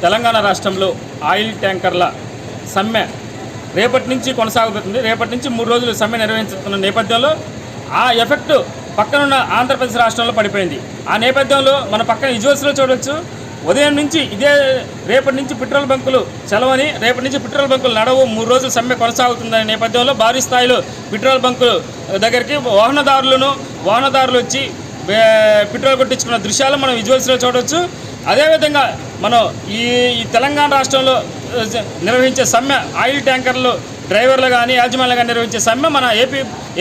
తెలంగాణ రాష్ట్రంలో ఆయిల్ ట్యాంకర్ల సమ్మె రేపటి నుంచి కొనసాగుతుంది. రేపటి నుంచి 3 రోజులు సమ్మె నిర్వహించుతున్న నేపథ్యంలో ఆ ఎఫెక్ట్ పక్కనున్న ఆంధ్రప్రదేశ్ రాష్ట్రంలో పడిపోయింది. ఆ నేపథ్యంలో మన పక్కన విజువల్స్లో చూడవచ్చు. ఉదయం నుంచి రేపటి నుంచి పెట్రోల్ బంకులు సెలవని, రేపటి నుంచి పెట్రోల్ బంకులు నడవు, 3 రోజులు సమ్మె కొనసాగుతుందనే నేపథ్యంలో భారీ స్థాయిలో పెట్రోల్ బంకులు దగ్గరికి వాహనదారులు వచ్చి పెట్రోల్ కొట్టించుకున్న దృశ్యాలు మనం విజువల్స్లో చూడవచ్చు. అదేవిధంగా మనం ఈ తెలంగాణ రాష్ట్రంలో నిర్వహించే సమ్మె, ఆయిల్ ట్యాంకర్లు డ్రైవర్లు కానీ యాజమాన్లు కానీ నిర్వహించే సమ్మె మన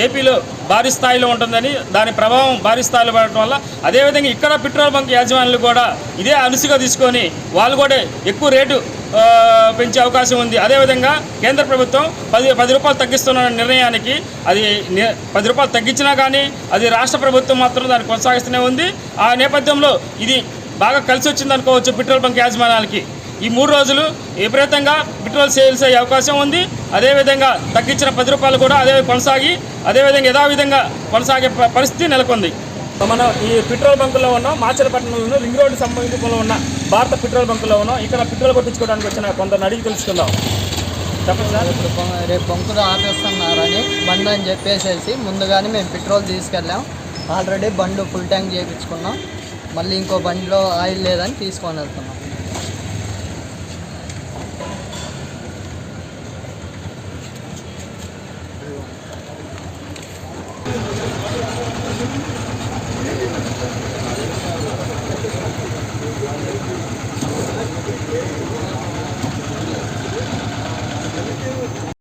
ఏపీలో భారీ స్థాయిలో ఉంటుందని, దాని ప్రభావం భారీ స్థాయిలో పడటం వల్ల అదేవిధంగా ఇక్కడ పెట్రోల్ బంక్ యాజమాన్యులు కూడా ఇదే అలుసుగా తీసుకొని వాళ్ళు కూడా ఎక్కువ రేటు పెంచే అవకాశం ఉంది. అదేవిధంగా కేంద్ర ప్రభుత్వం 10 రూపాయలు తగ్గిస్తున్న నిర్ణయానికి అది 10 రూపాయలు తగ్గించినా కానీ అది రాష్ట్ర ప్రభుత్వం మాత్రం దాన్ని కొనసాగిస్తూనే ఉంది. ఆ నేపథ్యంలో ఇది బాగా కలిసి వచ్చింది అనుకోవచ్చు పెట్రోల్ బంక్ యాజమాన్యాలకి. ఈ 3 రోజులు విపరీతంగా పెట్రోల్ సేల్స్ అయ్యే అవకాశం ఉంది. అదేవిధంగా తగ్గించిన 10 రూపాయలు కూడా అదేవిధంగా యథావిధంగా కొనసాగే పరిస్థితి నెలకొంది. మనం ఈ పెట్రోల్ బంకుల్లో ఉన్నాం. మాచలపట్నంలో రింగ్ రోడ్డు సమీపంలో ఉన్న భారత పెట్రోల్ బంకులో ఉన్నాం. ఇక్కడ పెట్రోల్ కొట్టించుకోవడానికి వచ్చిన కొందరు అడిగి తెలుసుకుందాం. చెప్పండి సార్. రేపు బంకులో ఆపేస్తున్నారని బండి అని చెప్పేసి ముందుగానే మేము పెట్రోల్ తీసుకెళ్ళాం. ఆల్రెడీ బండి ఫుల్ ట్యాంక్ చేయించుకున్నాం. మళ్ళీ ఇంకో బండిలో ఆయిల్ లేదని తీసుకొని వెళ్తున్నాం.